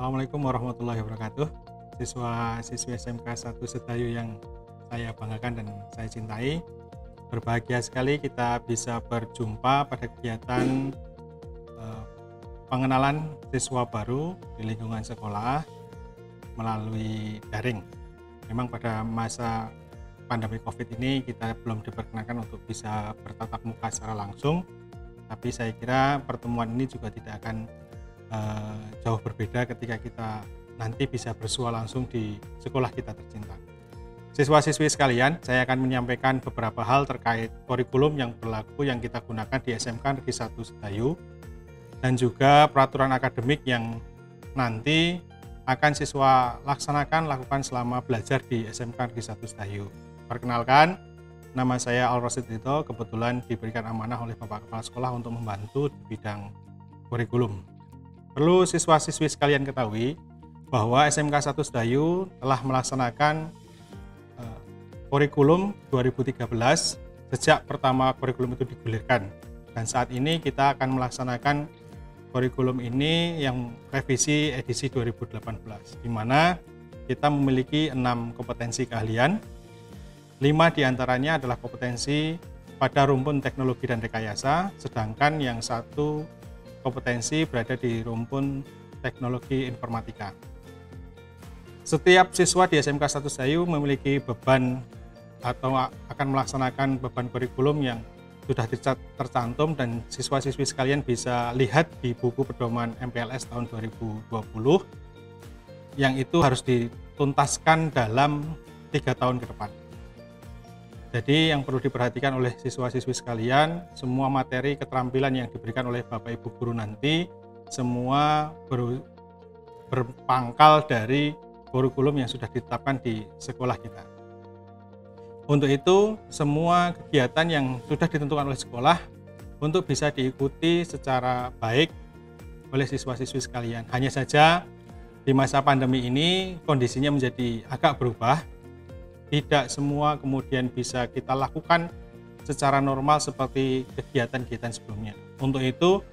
Assalamualaikum warahmatullahi wabarakatuh. Siswa-siswi SMK 1 Sedayu yang saya banggakan dan saya cintai. Berbahagia sekali kita bisa berjumpa pada kegiatan pengenalan siswa baru di lingkungan sekolah melalui daring. Memang pada masa pandemi Covid ini kita belum diperkenankan untuk bisa bertatap muka secara langsung, tapi saya kira pertemuan ini juga tidak akan jauh berbeda ketika kita nanti bisa bersua langsung di sekolah kita tercinta. Siswa-siswi sekalian, saya akan menyampaikan beberapa hal terkait kurikulum yang berlaku yang kita gunakan di SMK Negeri 1 Sedayu dan juga peraturan akademik yang nanti akan siswa lakukan selama belajar di SMK Negeri 1 Sedayu. Perkenalkan, nama saya Al-Rasid Dito, kebetulan diberikan amanah oleh Bapak Kepala Sekolah untuk membantu di bidang kurikulum. Perlu siswa-siswi sekalian ketahui bahwa SMK 1 Sedayu telah melaksanakan kurikulum 2013 sejak pertama kurikulum itu digulirkan. Dan saat ini kita akan melaksanakan kurikulum ini yang revisi edisi 2018, di mana kita memiliki 6 kompetensi keahlian. 5 diantaranya adalah kompetensi pada rumpun teknologi dan rekayasa, sedangkan yang 1 kompetensi berada di rumpun teknologi informatika. Setiap siswa di SMK 1 Sedayu memiliki beban atau akan melaksanakan beban kurikulum yang sudah tercantum dan siswa-siswi sekalian bisa lihat di buku pedoman MPLS tahun 2020 yang itu harus dituntaskan dalam 3 tahun ke depan. Jadi yang perlu diperhatikan oleh siswa-siswi sekalian, semua materi keterampilan yang diberikan oleh Bapak Ibu Guru nanti semua berpangkal dari kurikulum yang sudah ditetapkan di sekolah kita. Untuk itu, semua kegiatan yang sudah ditentukan oleh sekolah untuk bisa diikuti secara baik oleh siswa-siswi sekalian. Hanya saja di masa pandemi ini kondisinya menjadi agak berubah. Tidak semua kemudian bisa kita lakukan secara normal seperti kegiatan-kegiatan sebelumnya. Untuk itu,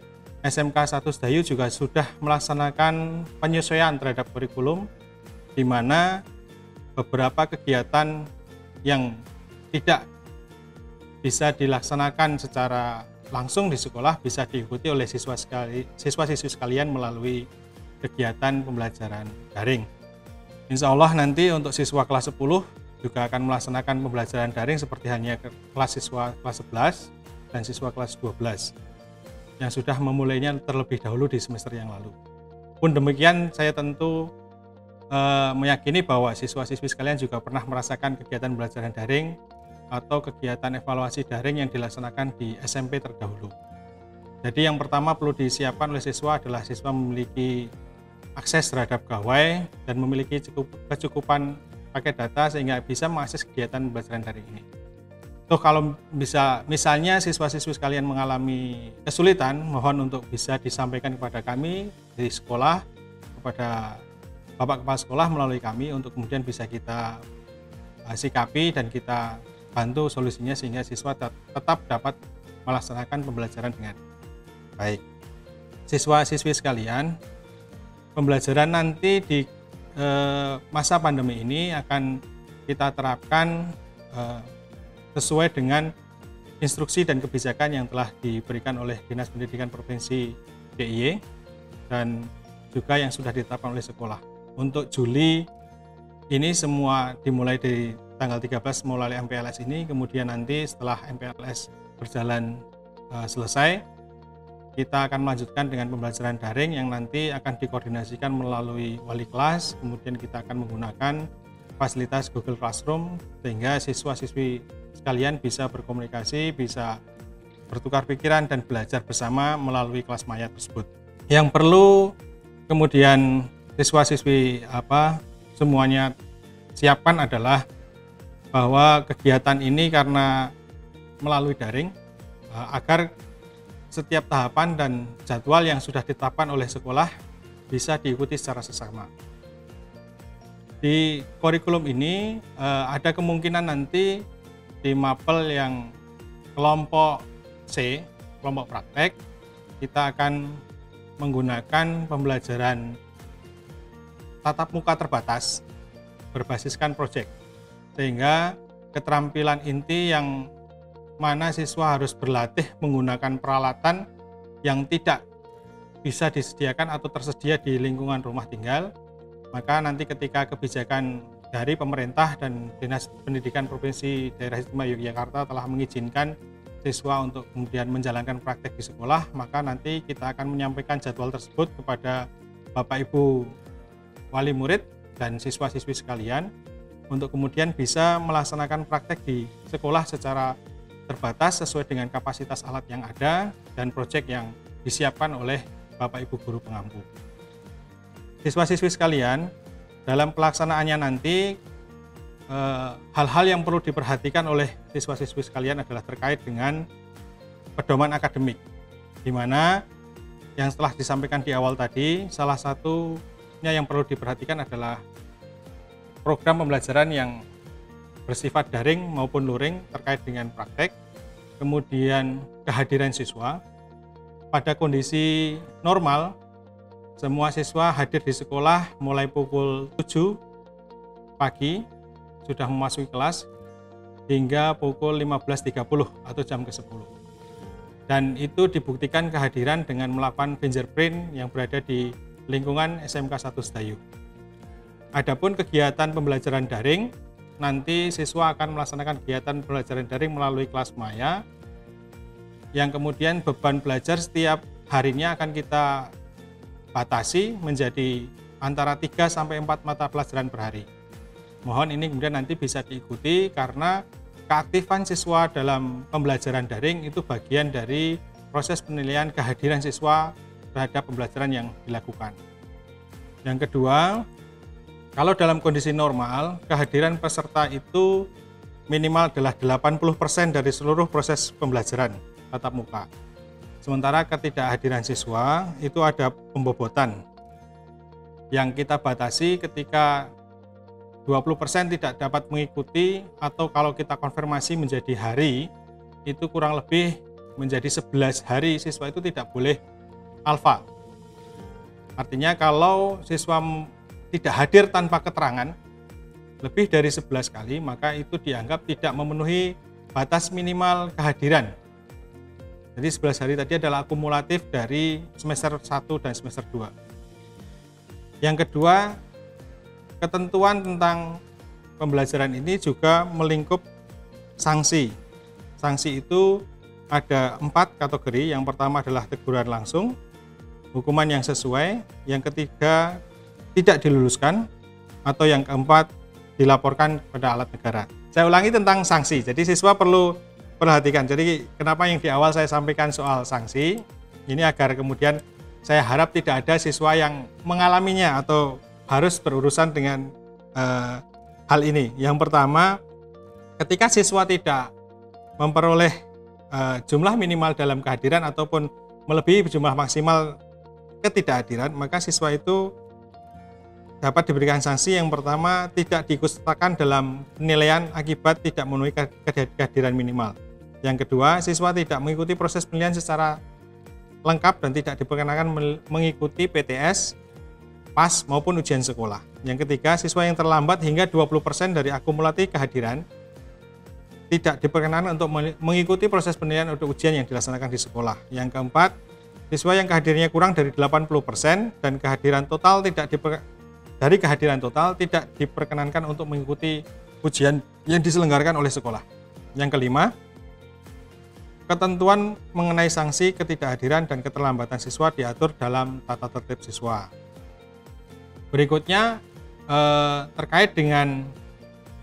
SMK 1 Sedayu juga sudah melaksanakan penyesuaian terhadap kurikulum, di mana beberapa kegiatan yang tidak bisa dilaksanakan secara langsung di sekolah bisa diikuti oleh siswa-siswi sekalian melalui kegiatan pembelajaran daring. Insya Allah nanti untuk siswa kelas 10 juga akan melaksanakan pembelajaran daring seperti hanya kelas siswa kelas 11 dan siswa kelas 12 yang sudah memulainya terlebih dahulu di semester yang lalu. Pun demikian, saya tentu meyakini bahwa siswa-siswi sekalian juga pernah merasakan kegiatan pembelajaran daring atau kegiatan evaluasi daring yang dilaksanakan di SMP terdahulu. Jadi yang pertama perlu disiapkan oleh siswa adalah siswa memiliki akses terhadap gawai dan memiliki kecukupan paket data sehingga bisa mengakses kegiatan pembelajaran daring ini. Kalau misalnya siswa-siswi sekalian mengalami kesulitan, mohon untuk bisa disampaikan kepada kami di sekolah, kepada Bapak Kepala Sekolah melalui kami untuk kemudian bisa kita sikapi dan kita bantu solusinya sehingga siswa tetap dapat melaksanakan pembelajaran dengan baik. Siswa-siswi sekalian, pembelajaran nanti di masa pandemi ini akan kita terapkan sesuai dengan instruksi dan kebijakan yang telah diberikan oleh Dinas Pendidikan Provinsi DIY dan juga yang sudah ditetapkan oleh sekolah. Untuk Juli ini semua dimulai dari tanggal 13 mulai MPLS ini, kemudian nanti setelah MPLS berjalan selesai, kita akan melanjutkan dengan pembelajaran daring yang nanti akan dikoordinasikan melalui wali kelas, kemudian kita akan menggunakan fasilitas Google Classroom sehingga siswa-siswi sekalian bisa berkomunikasi, bisa bertukar pikiran dan belajar bersama melalui kelas maya tersebut. Yang perlu kemudian siswa-siswi semuanya siapkan adalah bahwa kegiatan ini karena melalui daring agar setiap tahapan dan jadwal yang sudah ditetapkan oleh sekolah bisa diikuti secara seksama. Di kurikulum ini ada kemungkinan nanti di mapel yang kelompok C, kelompok praktek, kita akan menggunakan pembelajaran tatap muka terbatas berbasiskan proyek, sehingga keterampilan inti yang mana siswa harus berlatih menggunakan peralatan yang tidak bisa disediakan atau tersedia di lingkungan rumah tinggal, maka nanti ketika kebijakan dari pemerintah dan Dinas Pendidikan Provinsi Daerah Istimewa Yogyakarta telah mengizinkan siswa untuk kemudian menjalankan praktek di sekolah, maka nanti kita akan menyampaikan jadwal tersebut kepada Bapak Ibu wali murid dan siswa-siswi sekalian untuk kemudian bisa melaksanakan praktek di sekolah secara terbatas sesuai dengan kapasitas alat yang ada dan proyek yang disiapkan oleh Bapak Ibu guru pengampu. Siswa-siswi sekalian, dalam pelaksanaannya nanti hal-hal yang perlu diperhatikan oleh siswa-siswi sekalian adalah terkait dengan pedoman akademik, di mana yang setelah disampaikan di awal tadi, salah satunya yang perlu diperhatikan adalah program pembelajaran yang bersifat daring maupun luring terkait dengan praktek, kemudian kehadiran siswa. Pada kondisi normal, semua siswa hadir di sekolah mulai pukul 7 pagi, sudah memasuki kelas, hingga pukul 15.30 atau jam ke-10. Dan itu dibuktikan kehadiran dengan melakukan fingerprint yang berada di lingkungan SMK 1 Sedayu. Adapun kegiatan pembelajaran daring, nanti siswa akan melaksanakan kegiatan pembelajaran daring melalui kelas maya, yang kemudian beban belajar setiap harinya akan kita batasi menjadi antara 3 sampai 4 mata pelajaran per hari. Mohon ini kemudian nanti bisa diikuti karena keaktifan siswa dalam pembelajaran daring itu bagian dari proses penilaian kehadiran siswa terhadap pembelajaran yang dilakukan. Yang kedua, kalau dalam kondisi normal, kehadiran peserta itu minimal adalah 80% dari seluruh proses pembelajaran tatap muka. Sementara ketidakhadiran siswa itu ada pembobotan yang kita batasi ketika 20% tidak dapat mengikuti, atau kalau kita konfirmasi menjadi hari, itu kurang lebih menjadi 11 hari siswa itu tidak boleh alfa. Artinya kalau siswa tidak hadir tanpa keterangan lebih dari 11 kali, maka itu dianggap tidak memenuhi batas minimal kehadiran. Jadi 11 hari tadi adalah akumulatif dari semester 1 dan semester 2. Yang kedua, ketentuan tentang pembelajaran ini juga melingkup sanksi. Sanksi itu ada 4 kategori. Yang pertama adalah teguran langsung, hukuman yang sesuai, yang ketiga tidak diluluskan, atau yang keempat dilaporkan kepada alat negara. Saya ulangi tentang sanksi. Jadi siswa perlu perhatikan. Jadi kenapa yang di awal saya sampaikan soal sanksi, ini agar kemudian saya harap tidak ada siswa yang mengalaminya atau harus berurusan dengan hal ini. Yang pertama, ketika siswa tidak memperoleh jumlah minimal dalam kehadiran ataupun melebihi jumlah maksimal ketidakhadiran, maka siswa itu dapat diberikan sanksi. Yang pertama, tidak diikutsertakan dalam penilaian akibat tidak memenuhi kehadiran minimal. Yang kedua, siswa tidak mengikuti proses penilaian secara lengkap dan tidak diperkenakan mengikuti PTS, PAS maupun ujian sekolah. Yang ketiga, siswa yang terlambat hingga 20% dari akumulatif kehadiran tidak diperkenankan untuk mengikuti proses penilaian untuk ujian yang dilaksanakan di sekolah. Yang keempat, siswa yang kehadirannya kurang dari 80% dan kehadiran total tidak diperkenankan untuk mengikuti ujian yang diselenggarakan oleh sekolah. Yang kelima, ketentuan mengenai sanksi ketidakhadiran dan keterlambatan siswa diatur dalam tata tertib siswa. Berikutnya terkait dengan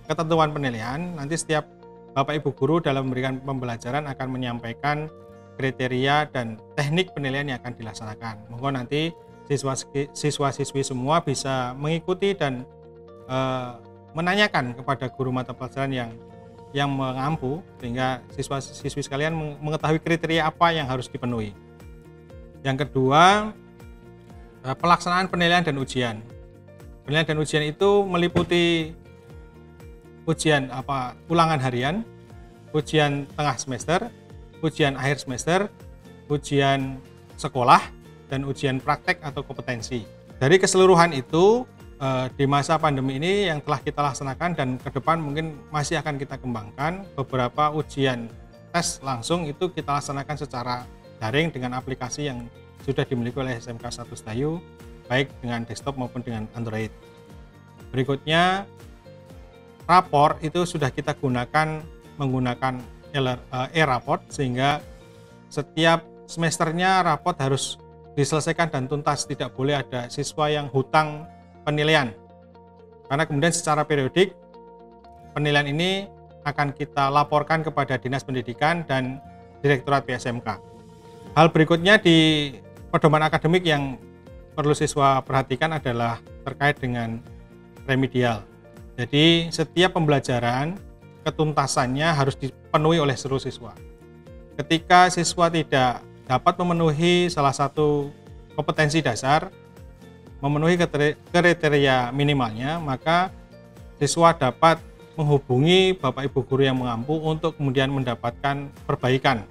ketentuan penilaian, nanti setiap Bapak Ibu guru dalam memberikan pembelajaran akan menyampaikan kriteria dan teknik penilaian yang akan dilaksanakan. Mohon nanti siswa-siswi semua bisa mengikuti dan menanyakan kepada guru mata pelajaran yang mengampu, sehingga siswa-siswi sekalian mengetahui kriteria apa yang harus dipenuhi. Yang kedua, pelaksanaan penilaian dan ujian. Penilaian dan ujian itu meliputi ujian ulangan harian, ujian tengah semester, ujian akhir semester, ujian sekolah, dan ujian praktek atau kompetensi. Dari keseluruhan itu, di masa pandemi ini yang telah kita laksanakan dan ke depan mungkin masih akan kita kembangkan, beberapa ujian tes langsung itu kita laksanakan secara daring dengan aplikasi yang sudah dimiliki oleh SMK 1 Sedayu, baik dengan desktop maupun dengan Android. Berikutnya, rapor itu sudah kita gunakan menggunakan e-raport, sehingga setiap semesternya raport harus diselesaikan dan tuntas, tidak boleh ada siswa yang hutang penilaian, karena kemudian secara periodik penilaian ini akan kita laporkan kepada Dinas Pendidikan dan Direktorat PSMK. Hal berikutnya di pedoman akademik yang perlu siswa perhatikan adalah terkait dengan remedial. Jadi setiap pembelajaran ketuntasannya harus dipenuhi oleh seluruh siswa. Ketika siswa tidak dapat memenuhi salah satu kompetensi dasar, memenuhi kriteria minimalnya, maka siswa dapat menghubungi Bapak Ibu guru yang mengampu untuk kemudian mendapatkan perbaikan.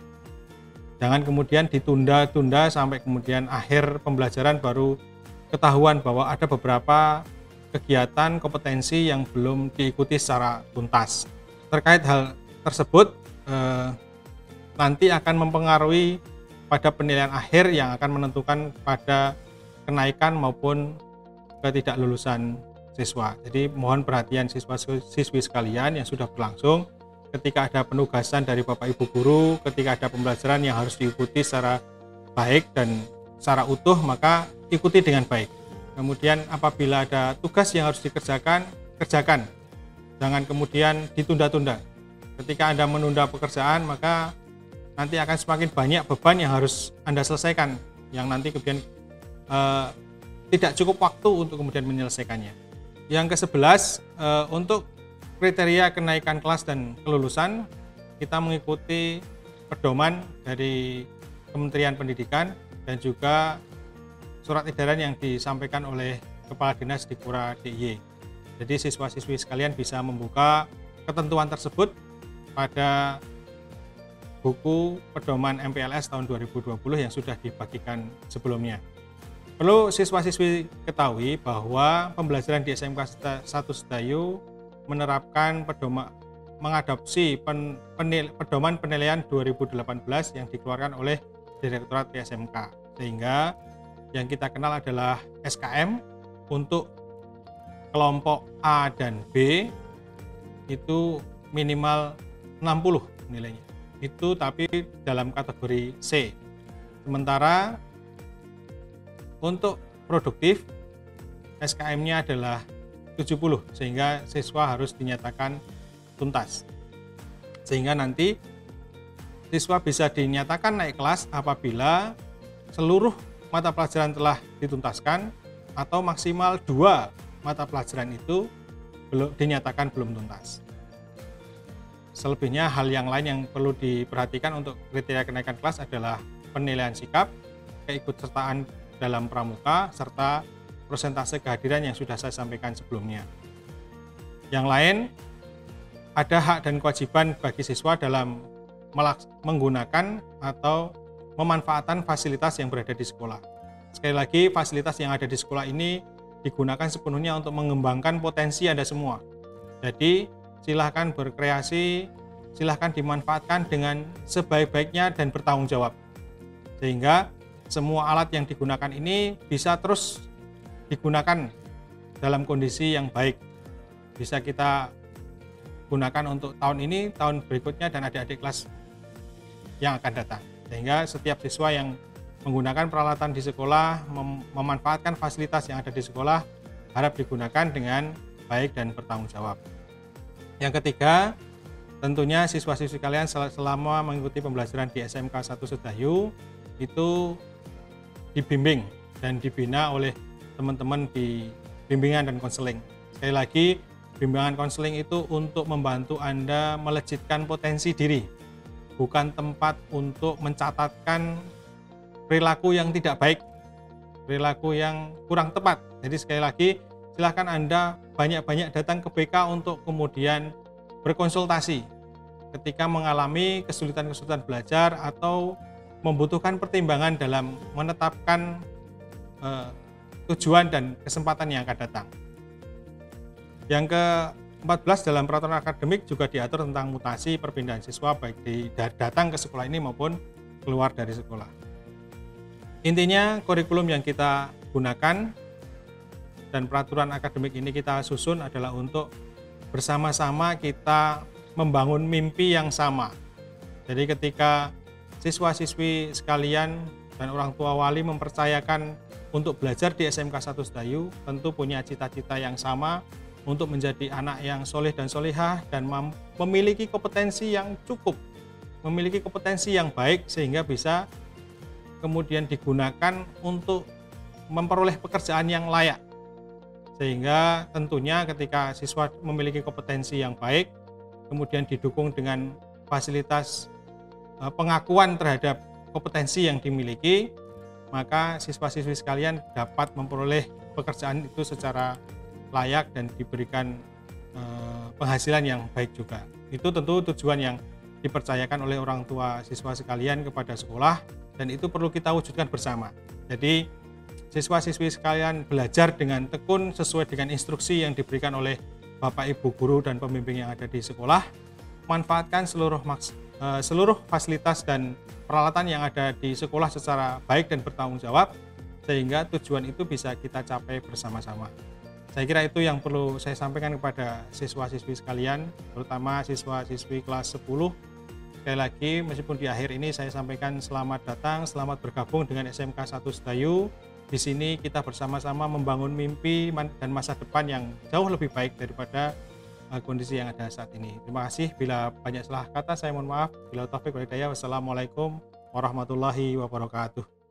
Jangan kemudian ditunda-tunda sampai kemudian akhir pembelajaran baru ketahuan bahwa ada beberapa kegiatan kompetensi yang belum diikuti secara tuntas. Terkait hal tersebut, nanti akan mempengaruhi pada penilaian akhir yang akan menentukan pada kenaikan maupun ketidaklulusan siswa. Jadi mohon perhatian siswa-siswi sekalian yang sudah berlangsung, ketika ada penugasan dari Bapak Ibu guru, ketika ada pembelajaran yang harus diikuti secara baik dan secara utuh, maka ikuti dengan baik. Kemudian apabila ada tugas yang harus dikerjakan, kerjakan. Jangan kemudian ditunda-tunda. Ketika Anda menunda pekerjaan, maka nanti akan semakin banyak beban yang harus Anda selesaikan, yang nanti kemudian tidak cukup waktu untuk kemudian menyelesaikannya. Yang ke-11, untuk kriteria kenaikan kelas dan kelulusan, kita mengikuti pedoman dari Kementerian Pendidikan dan juga surat edaran yang disampaikan oleh Kepala Dinas Dikpura DIY. Jadi siswa-siswi sekalian bisa membuka ketentuan tersebut pada buku pedoman MPLS tahun 2020 yang sudah dibagikan sebelumnya. Perlu siswa-siswi ketahui bahwa pembelajaran di SMK 1 Sedayu menerapkan mengadopsi pedoman penilaian 2018 yang dikeluarkan oleh Direktorat PSMK, sehingga yang kita kenal adalah SKM untuk kelompok A dan B itu minimal 60 nilainya. Itu tapi dalam kategori C. Sementara untuk produktif SKM-nya adalah 70, sehingga siswa harus dinyatakan tuntas. Sehingga nanti siswa bisa dinyatakan naik kelas apabila seluruh mata pelajaran telah dituntaskan atau maksimal 2 mata pelajaran itu dinyatakan belum tuntas. Selebihnya hal yang lain yang perlu diperhatikan untuk kriteria kenaikan kelas adalah penilaian sikap, keikutsertaan dalam pramuka, serta persentase kehadiran yang sudah saya sampaikan sebelumnya. Yang lain, ada hak dan kewajiban bagi siswa dalam menggunakan atau memanfaatkan fasilitas yang berada di sekolah. Sekali lagi, fasilitas yang ada di sekolah ini digunakan sepenuhnya untuk mengembangkan potensi Anda semua. Jadi, silahkan berkreasi, silahkan dimanfaatkan dengan sebaik-baiknya dan bertanggung jawab. Sehingga semua alat yang digunakan ini bisa terus digunakan dalam kondisi yang baik. Bisa kita gunakan untuk tahun ini, tahun berikutnya, dan adik-adik kelas yang akan datang. Sehingga setiap siswa yang menggunakan peralatan di sekolah, memanfaatkan fasilitas yang ada di sekolah, harap digunakan dengan baik dan bertanggung jawab. Yang ketiga, tentunya siswa-siswi kalian selama mengikuti pembelajaran di SMK 1 Sedayu itu dibimbing dan dibina oleh teman-teman di bimbingan dan konseling. Sekali lagi, bimbingan konseling itu untuk membantu Anda melejitkan potensi diri, bukan tempat untuk mencatatkan perilaku yang tidak baik, perilaku yang kurang tepat. Jadi sekali lagi, silahkan Anda banyak-banyak datang ke BK untuk kemudian berkonsultasi ketika mengalami kesulitan-kesulitan belajar atau membutuhkan pertimbangan dalam menetapkan tujuan dan kesempatan yang akan datang. Yang ke-14 dalam peraturan akademik juga diatur tentang mutasi perpindahan siswa baik datang ke sekolah ini maupun keluar dari sekolah. Intinya kurikulum yang kita gunakan dan peraturan akademik ini kita susun adalah untuk bersama-sama kita membangun mimpi yang sama. Jadi ketika siswa-siswi sekalian dan orang tua wali mempercayakan untuk belajar di SMK 1 Sedayu, tentu punya cita-cita yang sama untuk menjadi anak yang soleh dan solehah dan memiliki kompetensi yang cukup, memiliki kompetensi yang baik sehingga bisa kemudian digunakan untuk memperoleh pekerjaan yang layak. Sehingga tentunya ketika siswa memiliki kompetensi yang baik, kemudian didukung dengan fasilitas pengakuan terhadap kompetensi yang dimiliki, maka siswa-siswi sekalian dapat memperoleh pekerjaan itu secara layak dan diberikan penghasilan yang baik juga. Itu tentu tujuan yang dipercayakan oleh orang tua siswa sekalian kepada sekolah, dan itu perlu kita wujudkan bersama. Jadi siswa-siswi sekalian belajar dengan tekun sesuai dengan instruksi yang diberikan oleh Bapak Ibu guru dan pembimbing yang ada di sekolah. Manfaatkan seluruh fasilitas dan peralatan yang ada di sekolah secara baik dan bertanggung jawab, sehingga tujuan itu bisa kita capai bersama-sama. Saya kira itu yang perlu saya sampaikan kepada siswa-siswi sekalian, terutama siswa-siswi kelas 10. Sekali lagi, meskipun di akhir ini saya sampaikan selamat datang, selamat bergabung dengan SMK 1 Sedayu. Di sini kita bersama-sama membangun mimpi dan masa depan yang jauh lebih baik daripada kondisi yang ada saat ini. Terima kasih. Bila banyak salah kata, saya mohon maaf. Bila taufik wal hidayah, wassalamualaikum warahmatullahi wabarakatuh.